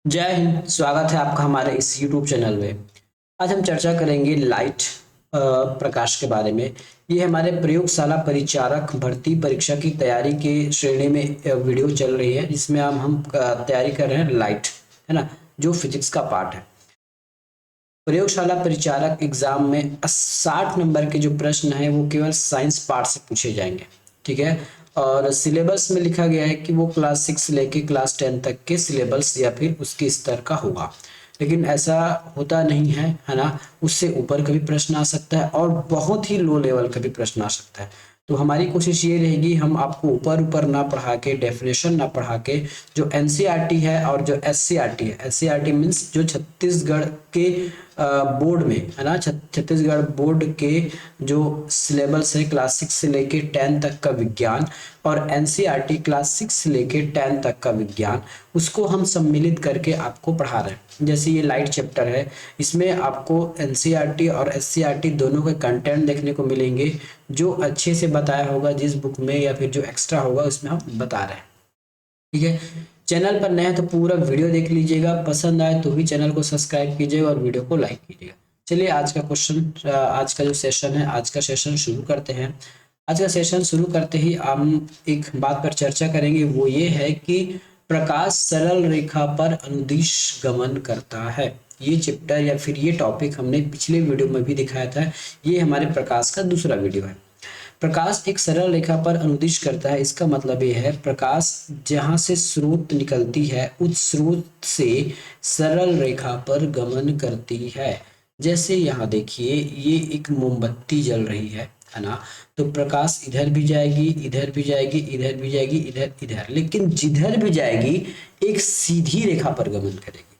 जय हिंद। स्वागत है आपका हमारे इस YouTube चैनल में। आज हम चर्चा करेंगे लाइट प्रकाश के बारे में। ये हमारे प्रयोगशाला परिचारक भर्ती परीक्षा की तैयारी के श्रेणी में वीडियो चल रही है, जिसमें हम तैयारी कर रहे हैं लाइट, है ना, जो फिजिक्स का पार्ट है। प्रयोगशाला परिचारक एग्जाम में 60 नंबर के जो प्रश्न है वो केवल साइंस पार्ट से पूछे जाएंगे। ठीक है। और सिलेबस में लिखा गया है कि वो क्लास 6 से लेके क्लास 10 तक के सिलेबस या फिर उसके स्तर का होगा, लेकिन ऐसा होता नहीं है ना। उससे ऊपर का भी प्रश्न आ सकता है और बहुत ही लो लेवल का भी प्रश्न आ सकता है। तो हमारी कोशिश ये रहेगी, हम आपको ऊपर ऊपर ना पढ़ा के, डेफिनेशन ना पढ़ा के, जो एनसीईआरटी है और जो एससीईआरटी है, एससीईआरटी मीन्स जो छत्तीसगढ़ के बोर्ड में, है ना, छत्तीसगढ़ बोर्ड के जो सिलेबस है क्लास 6 से लेके 10 तक का विज्ञान, और एनसीईआरटी क्लास 6 से लेके 10 तक का विज्ञान, उसको हम सम्मिलित करके आपको पढ़ा रहे हैं। जैसे ये लाइट चैप्टर है, इसमें आपको एनसीईआरटी और एससीईआरटी दोनों के कंटेंट देखने को मिलेंगे, जो अच्छे से बताया होगा जिस बुक में, या फिर जो एक्स्ट्रा होगा उसमें हम बता रहे हैं। ठीक है। चैनल पर नए हैं तो पूरा वीडियो देख लीजिएगा, पसंद आए तो भी चैनल को सब्सक्राइब कीजिएगा और वीडियो को लाइक कीजिएगा। चलिए आज का क्वेश्चन, आज का जो सेशन है, आज का सेशन शुरू करते हैं। आज का सेशन शुरू करते ही हम एक बात पर चर्चा करेंगे, वो ये है कि प्रकाश सरल रेखा पर अनुदिश गमन करता है। ये चैप्टर या फिर ये टॉपिक हमने पिछले वीडियो में भी दिखाया था। ये हमारे प्रकाश का दूसरा वीडियो है। प्रकाश एक सरल रेखा पर अनुदिश करता है। इसका मतलब ये है, प्रकाश जहां से स्रोत निकलती है उस स्रोत से सरल रेखा पर गमन करती है। जैसे यहाँ देखिए, ये एक मोमबत्ती जल रही है ना। तो प्रकाश इधर भी जाएगी, इधर भी जाएगी, इधर भी जाएगी, इधर इधर, लेकिन जिधर भी जाएगी एक सीधी रेखा पर गमन करेगी,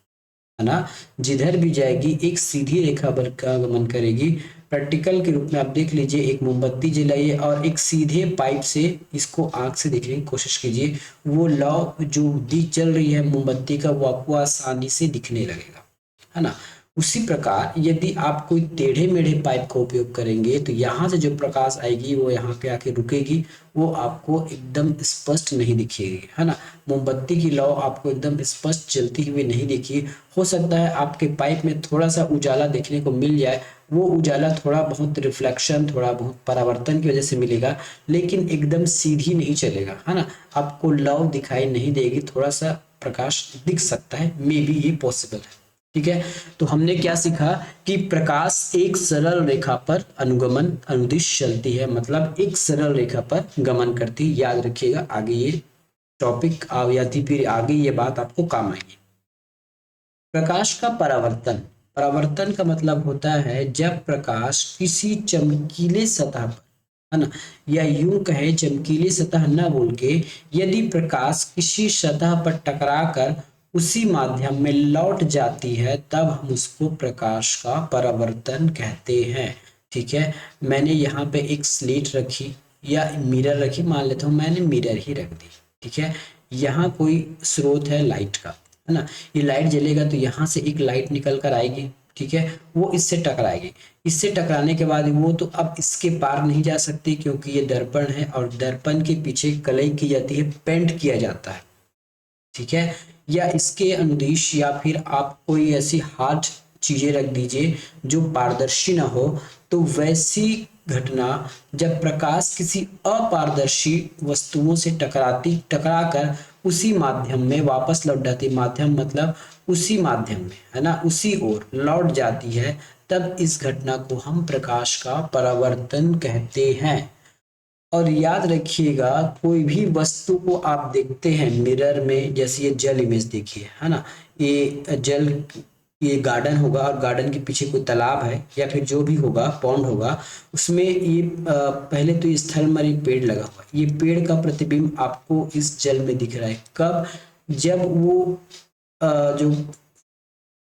है ना। जिधर भी जाएगी एक सीधी रेखा पर का गमन करेगी। प्रैक्टिकल के रूप में आप देख लीजिए, एक मोमबत्ती जलाइए और एक सीधे पाइप से इसको आंख से देखने की कोशिश कीजिए। वो लौ जो दी चल रही है मोमबत्ती का, वो आपको आसानी से दिखने लगेगा, है ना। उसी प्रकार यदि आप कोई टेढ़े मेढ़े पाइप का उपयोग करेंगे तो यहाँ से जो प्रकाश आएगी वो यहाँ पे आके रुकेगी, वो आपको एकदम स्पष्ट नहीं दिखेगी, है ना। मोमबत्ती की लौ आपको एकदम स्पष्ट जलती हुई नहीं दिखी। हो सकता है आपके पाइप में थोड़ा सा उजाला देखने को मिल जाए, वो उजाला थोड़ा बहुत रिफ्लेक्शन, थोड़ा बहुत परावर्तन की वजह से मिलेगा, लेकिन एकदम सीधी नहीं चलेगा, है ना। आपको लौ दिखाई नहीं देगी, थोड़ा सा प्रकाश दिख सकता है, मे बी ये पॉसिबल है। ठीक है। तो हमने क्या सीखा कि प्रकाश एक सरल रेखा पर अनुगमन अनुदिश चलती है, मतलब एक सरल रेखा पर गमन करती है। याद रखिएगा, आगे ये टॉपिक या फिर आगे ये बात आपको काम आएगी। प्रकाश का परावर्तन, परावर्तन का मतलब होता है जब प्रकाश किसी चमकीले सतह पर, है ना, या यूं कहे चमकीली सतह न बोल के, यदि प्रकाश किसी सतह पर टकराकर उसी माध्यम में लौट जाती है, तब हम उसको प्रकाश का परावर्तन कहते हैं। ठीक है। मैंने यहाँ पे एक स्लेट रखी या मिरर रखी, मान लेता हूँ मैंने मिरर ही रख दी। ठीक है। यहाँ कोई स्रोत है लाइट का, है ना। ये लाइट जलेगा तो यहाँ से एक लाइट निकल कर आएगी, ठीक है। वो इससे टकराएगी, इससे टकराने के बाद वो तो अब इसके पार नहीं जा सकती, क्योंकि ये दर्पण है और दर्पण के पीछे कलई की जाती है, पेंट किया जाता है। ठीक है। या इसके अनुदिश, या फिर आप कोई ऐसी हार्ड चीजें रख दीजिए जो पारदर्शी ना हो, तो वैसी घटना जब प्रकाश किसी अपारदर्शी वस्तुओं से टकराकर उसी माध्यम में वापस लौट जाती, माध्यम मतलब उसी माध्यम में, है ना, उसी ओर लौट जाती है, तब इस घटना को हम प्रकाश का परावर्तन कहते हैं। और याद रखिएगा, कोई भी वस्तु को आप देखते हैं मिरर में, जैसे ये जल इमेज देखिए, है ना, ये जल, ये गार्डन होगा और गार्डन के पीछे कोई तालाब है या फिर जो भी होगा, पॉन्ड होगा, उसमें ये पहले तो इस स्थल में एक पेड़ लगा हुआ है। ये पेड़ का प्रतिबिंब आपको इस जल में दिख रहा है। कब? जब वो जो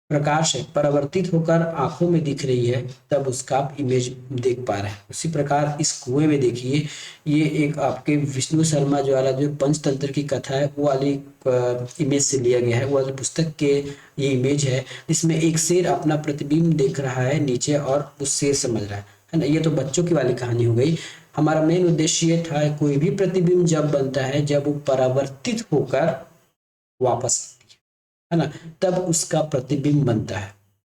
प्रकाश है परावर्तित होकर आंखों में दिख रही है, तब उसका आप इमेज देख पा रहे हैं। उसी प्रकार इस कुएं में देखिए, ये एक आपके विष्णु शर्मा द्वारा जो पंचतंत्र की कथा है वो वाली इमेज से लिया गया है, वो वाली पुस्तक के ये इमेज है, जिसमें एक शेर अपना प्रतिबिंब देख रहा है नीचे और उस शेर समझ रहा है ना। ये तो बच्चों की वाली कहानी हो गई। हमारा मेन उद्देश्य ये था, कोई भी प्रतिबिंब जब बनता है, जब वो परावर्तित होकर वापस आती है, है ना, तब उसका प्रतिबिंब बनता है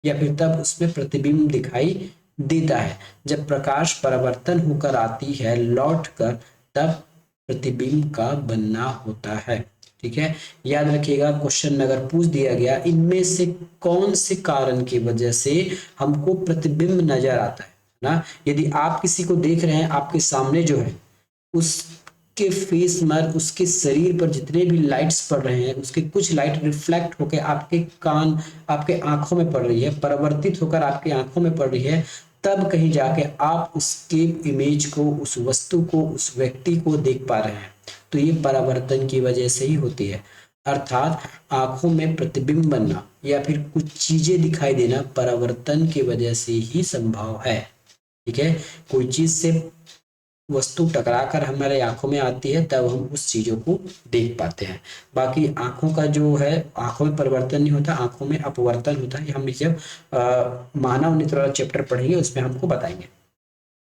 या फिर तब उसमें प्रतिबिंब दिखाई देता है। जब प्रकाश परावर्तन होकर आती है लौट कर, तब प्रतिबिंब का बनना होता है। ठीक है, याद रखिएगा क्वेश्चन में अगर पूछ दिया गया इनमें से कौन से कारण की वजह से हमको प्रतिबिंब नजर आता है ना, यदि आप किसी को देख रहे हैं आपके सामने जो है उसके फेस पर, उसके शरीर पर जितने भी लाइट्स पड़ रहे हैं उसके कुछ लाइट रिफ्लेक्ट होकर आपके कान, आपके आंखों में पड़ रही है, परावर्तित होकर आपकी आंखों में पड़ रही है, तब कहीं जाके आप उसके इमेज को, उस वस्तु को, उस व्यक्ति को देख पा रहे हैं। तो ये परावर्तन की वजह से ही होती है। अर्थात आंखों में प्रतिबिंब बनना या फिर कुछ चीजें दिखाई देना परावर्तन की वजह से ही संभव है। ठीक है, कोई चीज से वस्तु टकराकर हमारे आंखों में आती है तब हम उस चीजों को देख पाते हैं। बाकी आंखों का जो है, आंखों में परिवर्तन नहीं होता, आंखों में अपवर्तन होता है। हम जब मानव नेत्र वाला चैप्टर पढ़ेंगे उसमें हमको बताएंगे।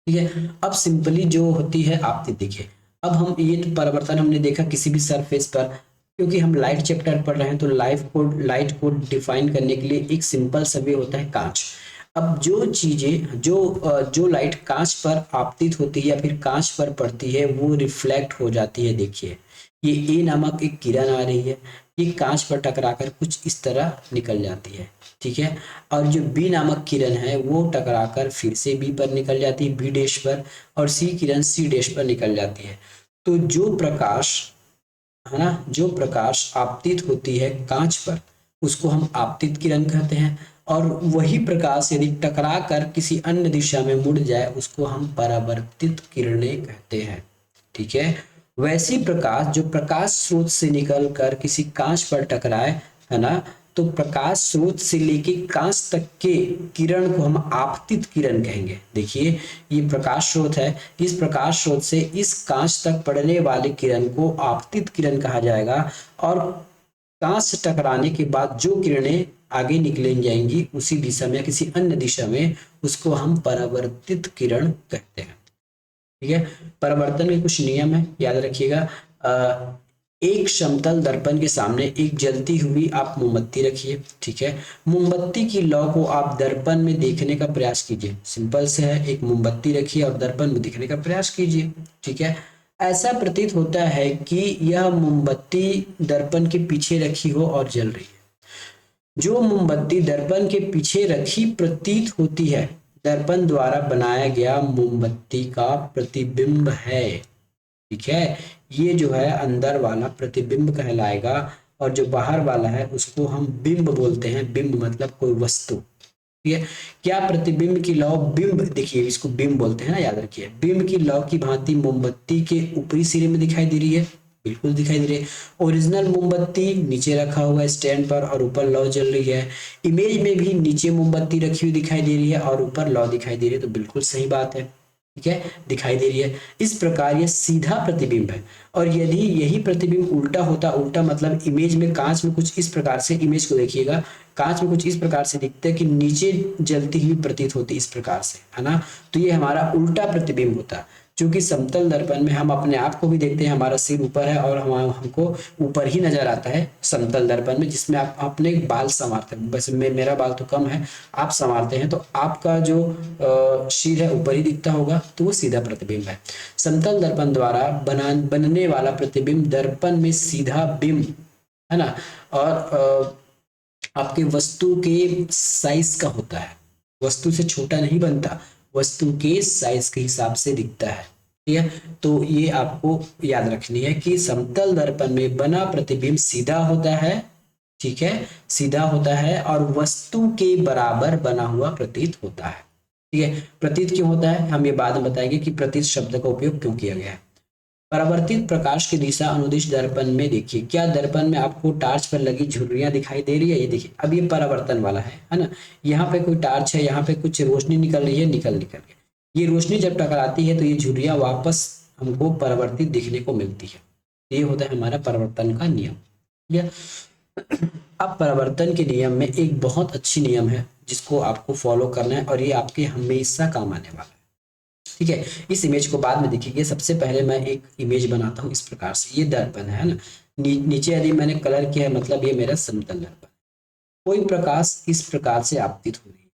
ठीक है, अब सिंपली जो होती है आप देखिए, अब हम ये तो परिवर्तन हमने देखा किसी भी सरफेस पर, क्योंकि हम लाइट चैप्टर पढ़ रहे हैं तो लाइट को डिफाइन करने के लिए एक सिंपल सा वे होता है कांच। अब जो चीजें जो लाइट कांच पर आपतित होती है या फिर कांच पर पड़ती है वो रिफ्लेक्ट हो जाती है। देखिए ये ए नामक एक किरण आ रही है, ये कांच पर टकराकर कुछ इस तरह निकल जाती है। ठीक है, और जो बी नामक किरण है वो टकराकर फिर से बी पर निकल जाती है, बी डैश पर, और सी किरण सी डैश पर निकल जाती है। तो जो प्रकाश है ना, जो प्रकाश आपतित होती है कांच पर उसको हम आपतित किरण कहते हैं, और वही प्रकाश यदि टकरा कर किसी अन्य दिशा में मुड़ जाए उसको हम परावर्तित किरणें कहते हैं। ठीक है, वैसी प्रकाश जो प्रकाश स्रोत से निकल कर किसी कांच पर टकराए, है ना, तो प्रकाश स्रोत से लेके कांच तक के किरण को हम आपतित किरण कहेंगे। देखिए ये प्रकाश स्रोत है, इस प्रकाश स्रोत से इस कांच तक पड़ने वाले किरण को आपतित किरण कहा जाएगा, और कांच से टकराने के बाद जो किरणें आगे निकल जाएंगी उसी दिशा में या किसी अन्य दिशा में उसको हम परावर्तित किरण कहते हैं। ठीक है, परावर्तन के कुछ नियम है, याद रखिएगा। एक समतल दर्पण के सामने एक जलती हुई आप मोमबत्ती रखिए। ठीक है, मोमबत्ती की लौ को आप दर्पण में देखने का प्रयास कीजिए। सिंपल से है, एक मोमबत्ती रखिए और दर्पण में देखने का प्रयास कीजिए। ठीक है, ऐसा प्रतीत होता है कि यह मोमबत्ती दर्पण के पीछे रखी हो और जल रही है। जो मोमबत्ती दर्पण के पीछे रखी प्रतीत होती है दर्पण द्वारा बनाया गया मोमबत्ती का प्रतिबिंब है। ठीक है, ये जो है अंदर वाला प्रतिबिंब कहलाएगा, और जो बाहर वाला है उसको हम बिंब बोलते हैं। बिंब मतलब कोई वस्तु। ठीक है, क्या प्रतिबिंब की लौ बिंब, देखिए इसको बिंब बोलते हैं ना, याद रखिए। बिंब की लौ की भांति मोमबत्ती के ऊपरी सिरे में दिखाई दे रही है, बिल्कुल दिखाई दे रही है। ओरिजिनल मोमबत्ती नीचे रखा हुआ है स्टैंड पर और ऊपर लौ जल रही है। इमेज में भी नीचे मोमबत्ती रखी हुई दिखाई दे रही है और ऊपर लौ दिखाई दे रही है, तो बिल्कुल सही बात है। ठीक है, दिखाई दे रही है। इस प्रकार यह सीधा प्रतिबिंब है, और यदि यही प्रतिबिंब उल्टा होता, उल्टा मतलब इमेज में कांच में कुछ इस प्रकार से, इमेज को देखिएगा, कांच में कुछ इस प्रकार से दिखता है कि नीचे जलती हुई प्रतीत होती इस प्रकार से, है ना, तो ये हमारा उल्टा प्रतिबिंब होता। क्योंकि समतल दर्पण में हम अपने आप को भी देखते हैं, हमारा सिर ऊपर है और हमको ऊपर ही नजर आता है समतल दर्पण में, जिसमें आप अपने बाल संवारते हैं। वैसे मेरा बाल तो कम है, आप संवारते हैं तो आपका जो सिर है ऊपर ही दिखता होगा, तो वो सीधा प्रतिबिंब है। समतल दर्पण द्वारा बनने वाला प्रतिबिंब दर्पण में सीधा बिंब, है ना, और आपके वस्तु के साइज का होता है, वस्तु से छोटा नहीं बनता, वस्तु के साइज के हिसाब से दिखता है। ठीक है, तो ये आपको याद रखनी है कि समतल दर्पण में बना प्रतिबिंब सीधा होता है। ठीक है, सीधा होता है और वस्तु के बराबर बना हुआ प्रतीत होता है। ठीक है, प्रतीत क्यों होता है हम ये बाद में बताएंगे कि प्रतीत शब्द का उपयोग क्यों किया गया है। परावर्तित प्रकाश की दिशा अनुदिश दर्पण में देखिए, क्या दर्पण में आपको टार्च पर लगी झुर्रियां दिखाई दे रही है? ये देखिए, अब ये परावर्तन वाला है ना, यहाँ पे कोई टार्च है, यहाँ पे कुछ रोशनी निकल रही है, निकल के ये रोशनी जब टकराती है तो ये झुर्रियां वापस हमको परावर्तित दिखने को मिलती है। ये होता है हमारा परावर्तन का नियम। ठीक है, अब परावर्तन के नियम में एक बहुत अच्छी नियम है जिसको आपको फॉलो करना है और ये आपके हमेशा काम आने वाला है। ठीक है, इस इमेज को बाद में देखिए। सबसे पहले मैं एक इमेज बनाता हूँ इस प्रकार से, ये दर्पण है ना, नीचे यदि मैंने कलर किया है मतलब ये मेरा समतल दर्पण। कोई प्रकाश इस प्रकार से आपतित हो रही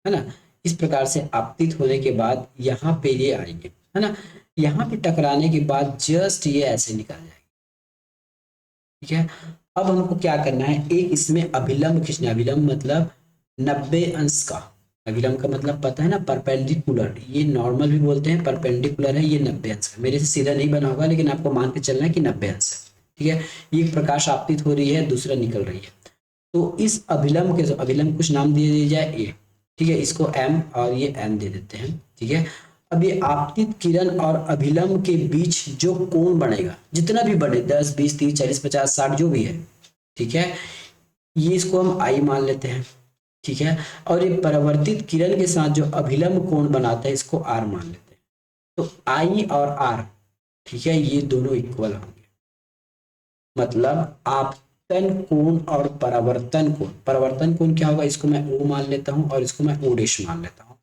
है ना, इस प्रकार से आपतित होने के बाद यहाँ पे ये आएंगे, है ना, यहाँ पे टकराने के बाद जस्ट ये ऐसे निकल जाएंगे। ठीक है, अब हमको क्या करना है, एक इसमें अभिलंब खींचना। अभिलंब मतलब 90 अंश का। अभिलंब का मतलब पता है ना, परपेंडिकुलर, ये नॉर्मल भी बोलते हैं, परपेंडिकुलर है, ये 90 अंश का। मेरे से सीधा नहीं बना होगा लेकिन आपको मान के चलना है कि 90 अंश है। ठीक है, ये प्रकाश आपतित हो रही है, दूसरा निकल रही है। तो इस अभिलंब के, अभिलंब कुछ नाम दे दिया जाए ए। ठीक है, इसको एम और ये एन दे देते हैं। ठीक है, अब ये आपतित किरण और अभिलंब के बीच जो कोण बनेगा, जितना भी बने, 10 20 30 40 50 60 जो भी है, ठीक है, ये इसको हम आई मान लेते हैं। ठीक है, और ये परावर्तित किरण के साथ जो अभिलंब कोण बनाता है इसको आर मान लेते हैं। तो आई और आर, ठीक है, ये दोनों इक्वल होंगे। मतलब आपतन कोण और परावर्तन कोण, परावर्तन कोण क्या होगा, इसको मैं ओ मान लेता हूं और इसको मैं ओ डैश मान लेता हूं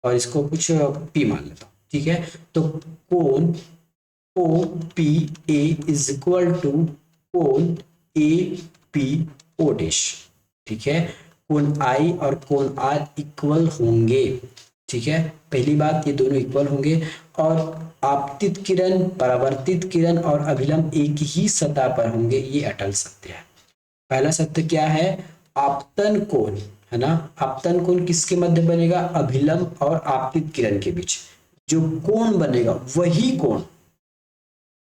और इसको कुछ पी मान लेता हूं। ठीक है, तो कोण O P A is equal to कोण ए पी ओ डैश। ठीक है, कोण आई और कोण आर इक्वल होंगे। ठीक है, पहली बात, ये दोनों इक्वल होंगे और आपतित किरण, परावर्तित किरण और अभिलंब एक ही सतह पर होंगे, ये अटल सत्य है। पहला सत्य क्या है, आपतन कोण, है ना, आपतन कोण किसके मध्य बनेगा, अभिलंब और आपतित किरण के बीच। जो कोण बनेगा वही कोण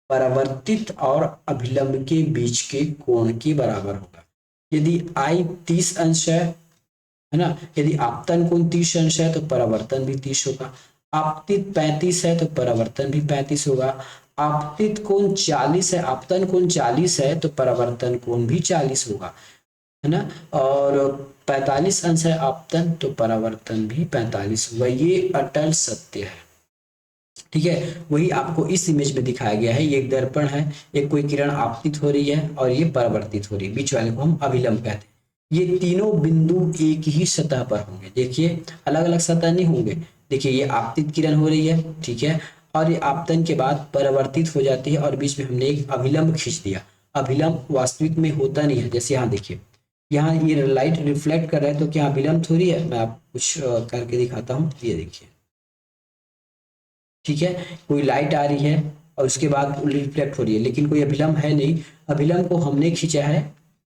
परावर्तित और अभिलंब के बीच के कोण के बराबर होगा। यदि आई 30 अंश है ना, यदि आपतन कोण 30 अंश है तो परावर्तन भी 30 होगा। आपतित 35 है तो परावर्तन भी 35 होगा। आपतित कोण 40 है, आपतन कोण 40 है तो परावर्तन कोण भी 40 होगा, है ना, और 45 अंश है आपतन तो परावर्तन भी 45 होगा। ये अटल सत्य है। ठीक है, वही आपको इस इमेज में दिखाया गया है। ये एक दर्पण है, एक कोई किरण आपतित हो रही है और ये परावर्तित हो रही है, बीच वाले को हम अभिलंब कहते हैं। ये तीनों बिंदु एक ही सतह पर होंगे। देखिए, अलग अलग सतह नहीं होंगे। देखिए, ये आपतित किरण हो रही है, ठीक है, और ये आपतन के बाद परावर्तित हो जाती है और बीच में हमने एक अभिलंब खींच दिया। अभिलंब वास्तविक में होता नहीं है, जैसे यहाँ देखिए, यहाँ ये लाइट रिफ्लेक्ट कर रहा है तो क्या अभिलंब थोड़ी है। मैं आपको कुछ करके दिखाता हूँ, ये देखिए। ठीक है, कोई लाइट आ रही है और उसके बाद रिफ्लेक्ट हो रही है, लेकिन कोई अभिलंब है नहीं। अभिलंब को हमने खींचा है,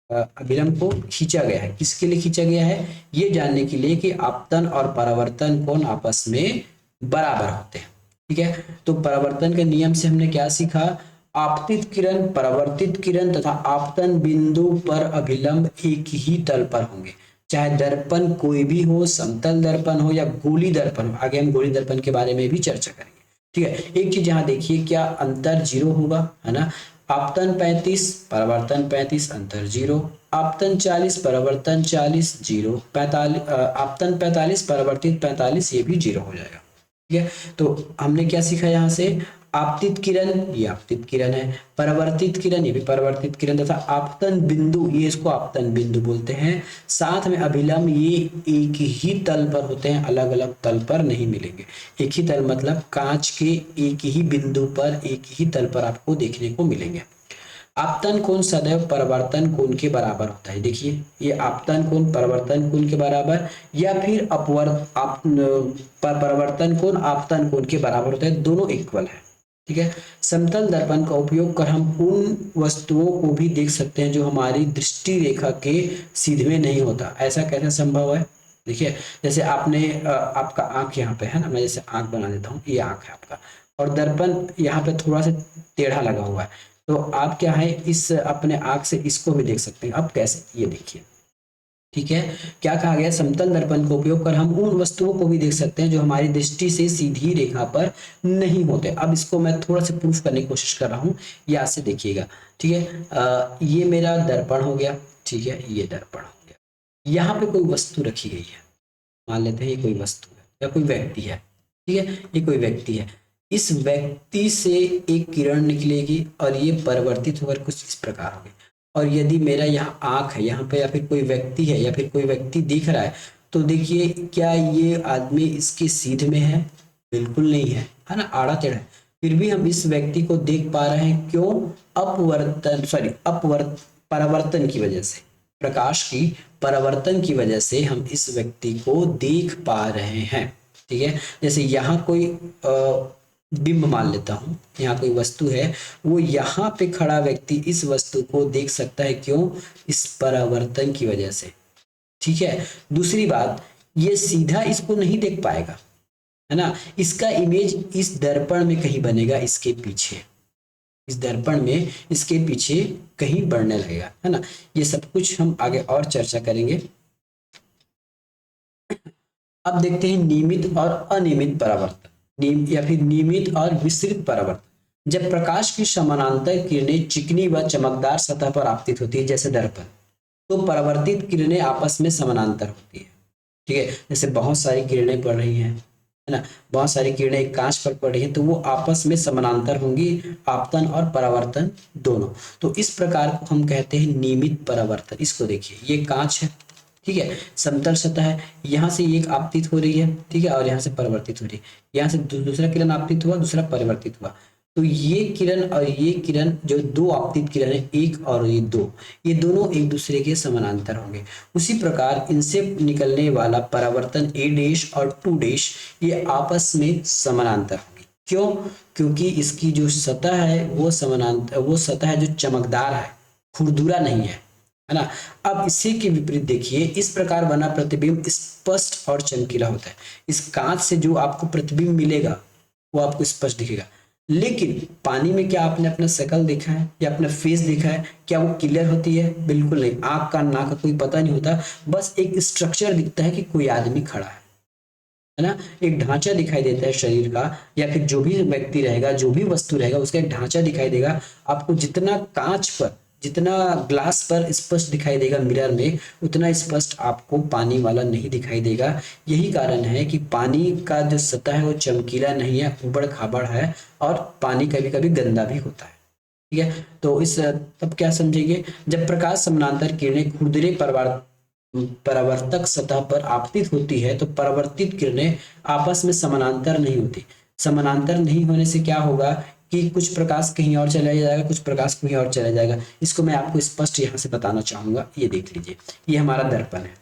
अभिलंब को खींचा गया है। किसके लिए खींचा गया है, ये जानने के लिए कि आपतन और परावर्तन कोण आपस में बराबर होते हैं। ठीक है, तो परावर्तन के नियम से हमने क्या सीखा, आपतित किरण, परावर्तित किरण तथा आपतन बिंदु पर अभिलंब एक ही तल पर होंगे, चाहे दर्पण कोई भी हो, समतल दर्पण हो या गोली दर्पण हो। आगे हम गोली दर्पण के बारे में भी चर्चा करेंगे। ठीक है, एक चीज यहाँ देखिए, क्या अंतर 0 होगा, है ना, आपतन 35 परावर्तन 35 अंतर 0, आपतन 40 परावर्तन 40 0, 45 आपतन 45 परावर्तित 45 ये भी 0 हो जाएगा। ठीक है, तो हमने क्या सीखा यहाँ से, आपतित किरण, ये आपतित किरण है, परावर्तित किरण, ये भी परावर्तित किरण, तथा आपतन बिंदु, ये इसको आपतन बिंदु बोलते हैं। साथ में अभिलंब, ये एक ही तल पर होते हैं, अलग अलग तल पर नहीं मिलेंगे। एक ही तल मतलब कांच के एक ही बिंदु पर, एक ही तल पर आपको देखने को मिलेंगे। आपतन कोण सदैव परावर्तन कोण के बराबर होता है। देखिए, ये आपतन कोण परावर्तन कोण के बराबर या फिर परावर्तन कोण आपतन कोण के बराबर होता है, दोनों इक्वल है। ठीक है, समतल दर्पण का उपयोग कर हम उन वस्तुओं को भी देख सकते हैं जो हमारी दृष्टि रेखा के सीधे में नहीं होता। ऐसा कैसे संभव है, देखिए, जैसे आपने आपका आंख यहाँ पे है ना, मैं जैसे आंख बना देता हूँ, ये आंख है आपका, और दर्पण यहाँ पे थोड़ा सा टेढ़ा लगा हुआ है, तो आप क्या है, इस अपने आंख से इसको भी देख सकते हैं। अब कैसे, ये देखिए। ठीक है, क्या कहा गया, समतल दर्पण का उपयोग कर हम उन वस्तुओं को भी देख सकते हैं जो हमारी दृष्टि से सीधी रेखा पर नहीं होते। अब इसको मैं थोड़ा सा प्रूफ करने की कोशिश कर रहा हूँ, यहाँ से देखिएगा। ठीक है, ये मेरा दर्पण हो गया। ठीक है, ये दर्पण हो गया, यहाँ पे कोई वस्तु रखी गई है, मान लेते हैं ये कोई वस्तु है या कोई व्यक्ति है। ठीक है, ये कोई व्यक्ति है, इस व्यक्ति से एक किरण निकलेगी और ये परिवर्तित होकर कुछ इस प्रकार होगी। और यदि मेरा यहाँ आंख है यहाँ पे, या फिर कोई व्यक्ति है, या फिर कोई व्यक्ति दिख रहा है, तो देखिए, क्या ये आदमी इसके सीध में है, बिल्कुल नहीं है ना, आड़ा टेढ़ा है। फिर भी हम इस व्यक्ति को देख पा रहे हैं, क्यों, अपवर्तन, सॉरी, परावर्तन की वजह से। प्रकाश की परावर्तन की वजह से हम इस व्यक्ति को देख पा रहे हैं। ठीक है, जैसे यहाँ कोई बिंब मान लेता हूँ, यहाँ कोई वस्तु है, वो यहाँ पे खड़ा व्यक्ति इस वस्तु को देख सकता है, क्यों? इस परावर्तन की वजह से। ठीक है, दूसरी बात, ये सीधा इसको नहीं देख पाएगा, है ना, इसका इमेज इस दर्पण में कहीं बनेगा, इसके पीछे, इस दर्पण में इसके पीछे कहीं बढ़ने लगेगा, है ना। ये सब कुछ हम आगे और चर्चा करेंगे। अब देखते हैं नियमित और अनियमित परावर्तन, या फिर नियमित और विस्तृत परावर्तन। जब प्रकाश की समानांतर किरणें चिकनी व चमकदार सतह पर आपतित होती है, जैसे दर्पण, तो परावर्तित किरणें आपस में समानांतर होती है। ठीक है, जैसे बहुत सारी किरणें पड़ रही हैं, है ना, बहुत सारी किरणें एक कांच पर पड़ रही हैं, तो वो आपस में समानांतर होंगी, आपतन और परावर्तन दोनों। तो इस प्रकार को हम कहते हैं नियमित परावर्तन। इसको देखिए, ये कांच है, ठीक है, समतल सतह है, यहाँ से एक आपतित हो रही है, ठीक है, और यहाँ से परिवर्तित हो रही है, यहाँ से दूसरा किरण आपतित हुआ, दूसरा परिवर्तित हुआ, तो ये किरण और ये किरण, जो दो आपतित किरण है, एक और ये दो, ये दोनों एक दूसरे के समानांतर होंगे। उसी प्रकार इनसे निकलने वाला परावर्तन ए डैश और टू डैश, ये आपस में समानांतर होंगे। क्यों? क्योंकि इसकी जो सतह है वो समानांतर, वो सतह है जो चमकदार है, खुरदुरा नहीं है ना। अब इसी के विपरीत देखिए, इस प्रकार बना प्रतिबिंब स्पष्ट और चमकीला होता है। इस कांच से जो आपको प्रतिबिंब मिलेगा वो आपको स्पष्ट दिखेगा, लेकिन पानी में क्या आपने अपना शक्ल देखा है या अपना फेस देखा है? क्या वो क्लियर होती है? बिल्कुल नहीं। आंख का नाक का कोई पता नहीं होता, बस एक स्ट्रक्चर दिखता है कि कोई आदमी खड़ा है ना, एक ढांचा दिखाई देता है शरीर का, या फिर जो भी व्यक्ति रहेगा, जो भी वस्तु रहेगा, उसका एक ढांचा दिखाई देगा आपको। जितना कांच पर, जितना ग्लास पर स्पष्ट दिखाई देगा मिरर में, उतना स्पष्ट आपको पानी वाला नहीं दिखाई देगा। यही कारण है कि पानी का जो सतह है वो चमकीला नहीं है, उबड़ खाबड़ है, और पानी कभी कभी गंदा भी होता है। ठीक है, तो इस तब क्या समझेंगे, जब प्रकाश समानांतर किरणें खुरदरे परावर्तक सतह पर आपतित होती है, तो परावर्तित किरणें आपस में समानांतर नहीं होती। समानांतर नहीं होने से क्या होगा कि कुछ प्रकाश कहीं और चला जाएगा, कुछ प्रकाश कहीं और चला जाएगा। इसको मैं आपको स्पष्ट यहाँ से बताना चाहूंगा। ये देख लीजिए, ये हमारा दर्पण है,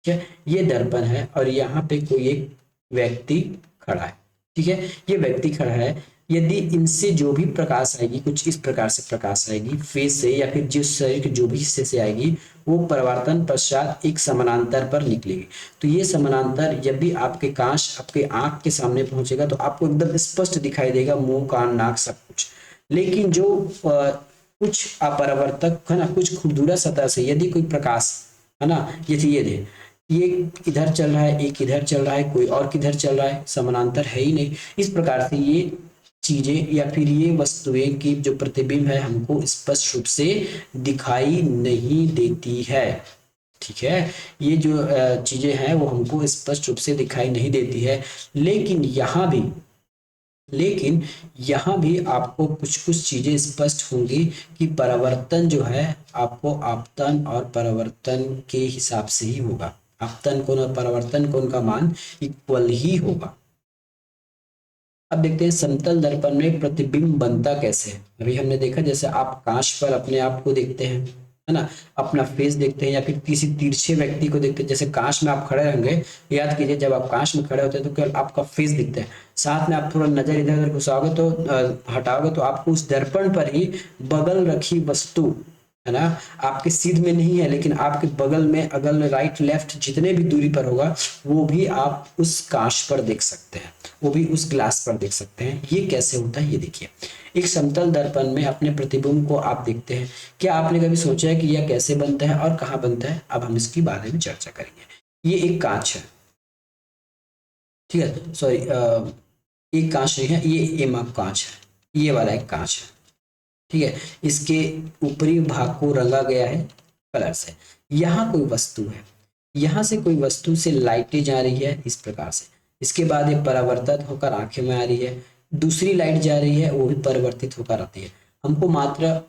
ठीक है, ये दर्पण है, और यहाँ पे कोई एक व्यक्ति खड़ा है। ठीक है, ये व्यक्ति खड़ा है, यदि इनसे जो भी प्रकाश आएगी, कुछ इस प्रकार से प्रकाश आएगी फेस से, या फिर जिस शरीर के जो भी हिस्से से आएगी, वो परावर्तन पश्चात एक समानांतर पर निकलेगी। तो ये समानांतर जब भी आपके कांच, आपके आंख के सामने पहुंचेगा, तो आपको एकदम स्पष्ट दिखाई देगा, मुंह, कान, नाक, सब कुछ। लेकिन जो कुछ अपरावर्तक है ना, कुछ खुरदुरा सतह से यदि कोई प्रकाश, है ना, ये दे, ये इधर चल रहा है, एक इधर चल रहा है, कोई और किधर चल रहा है, समानांतर है ही नहीं। इस प्रकार से ये चीजें या फिर ये वस्तुएं की जो प्रतिबिंब है हमको स्पष्ट रूप से दिखाई नहीं देती है। ठीक है, ये जो चीजें हैं वो हमको स्पष्ट रूप से दिखाई नहीं देती है। लेकिन यहाँ भी आपको कुछ कुछ चीजें स्पष्ट होंगी कि परावर्तन जो है आपको आपतन और परावर्तन के हिसाब से ही होगा। आपतन कोण और परावर्तन कोण का मान इक्वल ही होगा। अब देखते हैं समतल दर्पण में प्रतिबिंब बनता कैसे है। अभी हमने देखा, जैसे आप कांच पर अपने आप को देखते हैं, है ना, अपना फेस देखते हैं, या फिर किसी तिरछे व्यक्ति को देखते हैं। जैसे कांच में आप खड़े रहेंगे, याद कीजिए, जब आप कांच में खड़े होते हैं तो केवल आपका फेस दिखता है, साथ में आप थोड़ा नजर इधर उधर घुसाओगे तो हटाओगे तो आपको उस दर्पण पर ही बगल रखी वस्तु, है ना, आपके सीध में नहीं है, लेकिन आपके बगल में, अगल में, राइट लेफ्ट जितने भी दूरी पर होगा, वो भी आप उस कांच पर देख सकते हैं, वो भी उस ग्लास पर देख सकते हैं। ये कैसे होता है, ये देखिए। एक समतल दर्पण में अपने प्रतिबिंब को आप देखते हैं। क्या आपने कभी सोचा है कि यह कैसे बनता है और कहाँ बनता है? अब हम इसके बारे में चर्चा करेंगे। ये एक कांच है, ठीक है, सॉरी, एक कांच नहीं है, ये एम कांच है, ये वाला एक कांच है, ठीक है। इसके ऊपरी भाग को रंगा गया है कलर से। यहाँ कोई वस्तु है, यहाँ से कोई वस्तु से लाइटें जा रही है इस प्रकार से। इसके बाद ये परावर्तित होकर आंखें में आ रही है, दूसरी लाइट जा रही है, वो भी परिवर्तित होकर आती है। हमको मात्र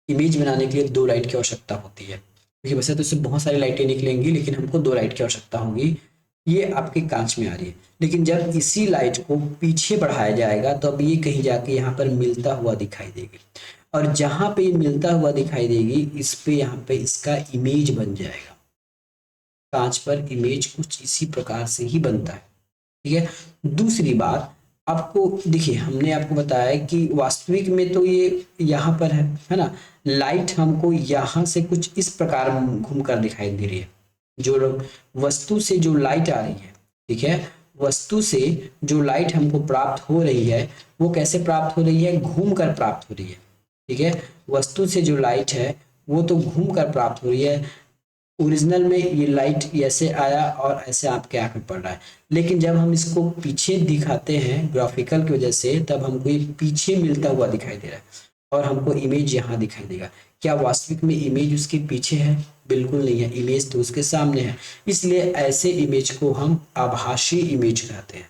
इमेज बनाने के लिए दो लाइट की आवश्यकता होती है, क्योंकि वैसे तो इससे बहुत सारी लाइटें निकलेंगी, लेकिन हमको दो लाइट की आवश्यकता होगी। ये आपके कांच में आ रही है, लेकिन जब इसी लाइट को पीछे बढ़ाया जाएगा तो अब ये कहीं जाके यहाँ पर मिलता हुआ दिखाई देगी। और जहां पे मिलता हुआ दिखाई देगी इस पे यहाँ पे इसका इमेज बन जाएगा। कांच पर इमेज कुछ इसी प्रकार से ही बनता है, ठीक है। दूसरी बात, आपको देखिए हमने आपको बताया कि वास्तविक में तो ये यहाँ पर है ना, लाइट हमको यहाँ से कुछ इस प्रकार घूमकर दिखाई दे रही है। जो वस्तु से जो लाइट आ रही है, ठीक है, वस्तु से जो लाइट हमको प्राप्त हो रही है वो कैसे प्राप्त हो रही है, घूम कर प्राप्त हो रही है, ठीक है। वस्तु से जो लाइट है वो तो घूम कर प्राप्त हो रही है। ओरिजिनल में ये लाइट ऐसे आया और ऐसे आपके आंख में पड़ रहा है, लेकिन जब हम इसको पीछे दिखाते हैं ग्राफिकल की वजह से, तब हमको ये पीछे मिलता हुआ दिखाई दे रहा है और हमको इमेज यहाँ दिखाई देगा। क्या वास्तविक में इमेज उसके पीछे है? बिल्कुल नहीं है, इमेज तो उसके सामने है। इसलिए ऐसे इमेज को हम आभासी इमेज कहते हैं,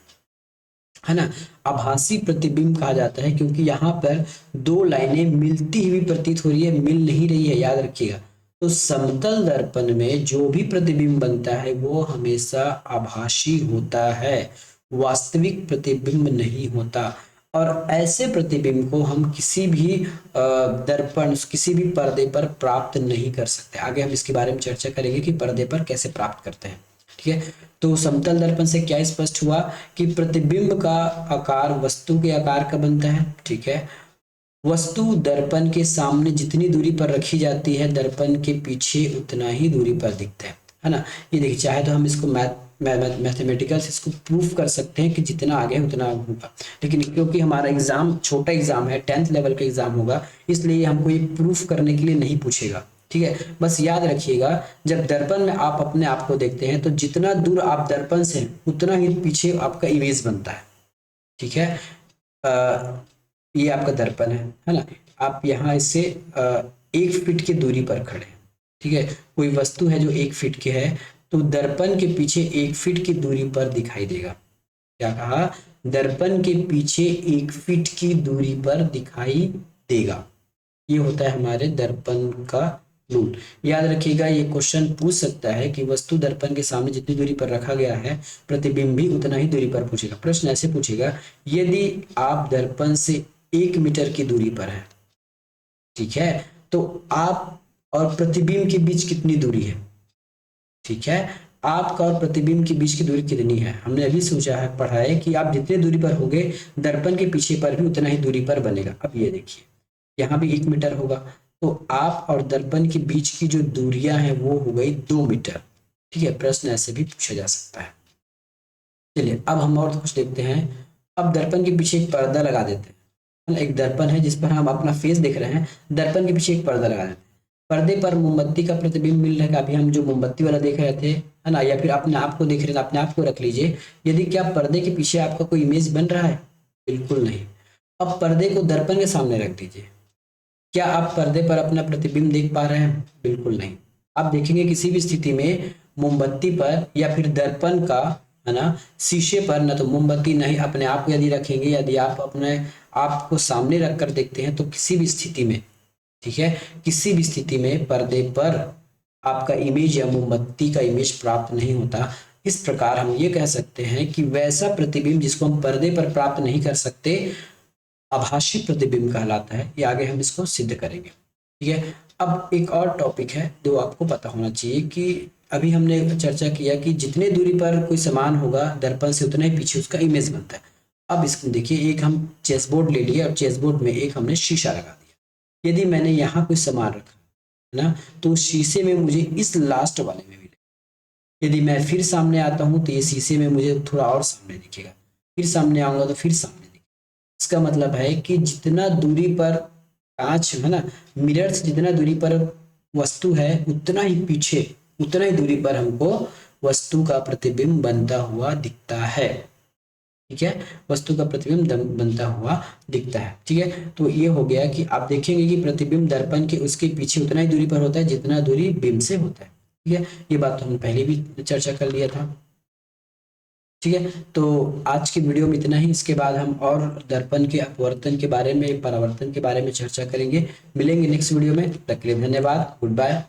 है ना। आभासी प्रतिबिंब कहा जाता है क्योंकि यहाँ पर दो लाइनें मिलती हुई प्रतीत हो रही है, मिल नहीं रही है, याद रखिएगा। तो समतल दर्पण में जो भी प्रतिबिंब बनता है वो हमेशा आभासी होता है, वास्तविक प्रतिबिंब नहीं होता। और ऐसे प्रतिबिंब को हम किसी भी दर्पण, किसी भी पर्दे पर प्राप्त नहीं कर सकते। आगे हम इसके बारे में चर्चा करेंगे कि पर्दे पर कैसे प्राप्त करते हैं, ठीक है। तो समतल दर्पण से क्या स्पष्ट हुआ कि प्रतिबिंब का आकार वस्तु के आकार का बनता है, ठीक है। वस्तु दर्पण के सामने जितनी दूरी पर रखी जाती है, दर्पण के पीछे उतना ही दूरी पर दिखता है ना। ये देखिए, चाहे तो हम इसको मैथमेटिकल से इसको प्रूफ कर सकते हैं कि जितना आगे उतना होगा, लेकिन क्योंकि हमारा एग्जाम छोटा एग्जाम है, 10th लेवल का एग्जाम होगा, इसलिए हमको ये प्रूफ करने के लिए नहीं पूछेगा, ठीक है। बस याद रखिएगा, जब दर्पण में आप अपने आप को देखते हैं तो जितना दूर आप दर्पण से उतना ही पीछे आपका इमेज बनता है, ठीक है। ये आपका दर्पण है ना। आप यहाँ इससे 1 फीट की दूरी पर खड़े हैं, ठीक है। कोई वस्तु है जो 1 फीट के है, तो दर्पण के पीछे 1 फीट की दूरी पर दिखाई देगा। क्या कहा? दर्पण के पीछे 1 फीट की दूरी पर दिखाई देगा। ये होता है हमारे दर्पण का रूल। याद रखिएगा, ये क्वेश्चन पूछ सकता है कि वस्तु दर्पण के सामने जितनी दूरी पर रखा गया है, प्रतिबिंब भी उतना ही दूरी पर पूछेगा। प्रश्न ऐसे पूछेगा, यदि आप दर्पण से 1 मीटर की दूरी पर है, ठीक है, तो आप और प्रतिबिंब के बीच कितनी दूरी है, ठीक है। आपका और प्रतिबिंब के बीच की दूरी कितनी है? हमने अभी सोचा है, पढ़ा है कि आप जितने दूरी पर होंगे दर्पण के पीछे पर भी उतना ही दूरी पर बनेगा। अब ये देखिए, यहाँ भी 1 मीटर होगा, तो आप और दर्पण के बीच की जो दूरियां हैं वो हो गई 2 मीटर, ठीक है। प्रश्न ऐसे भी पूछा जा सकता है। चलिए अब हम और कुछ देखते हैं। अब दर्पण के पीछे एक पर्दा लगा देते हैं। एक दर्पण है जिस पर हम अपना फेस देख रहे हैं, दर्पण के पीछे एक पर्दा लगा देते हैं। पर्दे पर मोमबत्ती का प्रतिबिंब मिल रहा है। अभी हम जो मोमबत्ती वाला देख रहे थे, है ना, या फिर अपने आप को देख रहे थे, अपने आप को रख लीजिए। यदि क्या पर्दे के पीछे आपका कोई इमेज बन रहा है? बिल्कुल नहीं। अब पर्दे को दर्पण के सामने रख दीजिए, क्या आप पर्दे पर अपना प्रतिबिंब देख पा रहे हैं? बिल्कुल नहीं। आप देखेंगे किसी भी स्थिति में मोमबत्ती पर या फिर दर्पण का, है ना, शीशे पर ना तो मोमबत्ती, नहीं अपने आप को यदि रखेंगे, यदि आप अपने आप को सामने रखकर देखते हैं तो किसी भी स्थिति में, ठीक है, किसी भी स्थिति में पर्दे पर आपका इमेज या मोमबत्ती का इमेज प्राप्त नहीं होता। इस प्रकार हम ये कह सकते हैं कि वैसा प्रतिबिंब जिसको हम पर्दे पर प्राप्त नहीं कर सकते आभासी प्रतिबिंब कहलाता है। ये आगे हम इसको सिद्ध करेंगे, ठीक है। अब एक और टॉपिक है जो आपको पता होना चाहिए कि अभी हमने चर्चा किया कि जितने दूरी पर कोई सामान होगा दर्पण से उतना ही पीछे उसका इमेज बनता है। अब इसको देखिए, एक हम चेसबोर्ड ले लिए और चेसबोर्ड में एक हमने शीशा लगा दिया। यदि मैंने यहाँ कोई सामान रखा है ना, तो शीशे में मुझे इस लास्ट वाले में मिलेगा। यदि मैं फिर सामने आता हूँ तो ये शीशे में मुझे थोड़ा और सामने दिखेगा, फिर सामने आऊंगा तो फिर सामने। इसका मतलब है कि जितना दूरी पर कांच, है ना, मिरर से जितना दूरी पर वस्तु है उतना ही पीछे, उतना ही दूरी पर हमको वस्तु का प्रतिबिंब बनता हुआ दिखता है, ठीक है। वस्तु का प्रतिबिंब बनता हुआ दिखता है, ठीक है। तो ये हो गया कि आप देखेंगे कि प्रतिबिंब दर्पण के उसके पीछे उतना ही दूरी पर होता है जितना दूरी बिंब से होता है, ठीक है। ये बात तो हमने पहले भी चर्चा कर लिया था, ठीक है। तो आज की वीडियो में इतना ही। इसके बाद हम और दर्पण के अपवर्तन के बारे में, परावर्तन के बारे में चर्चा करेंगे। मिलेंगे नेक्स्ट वीडियो में। तब तक के लिए धन्यवाद, गुड बाय।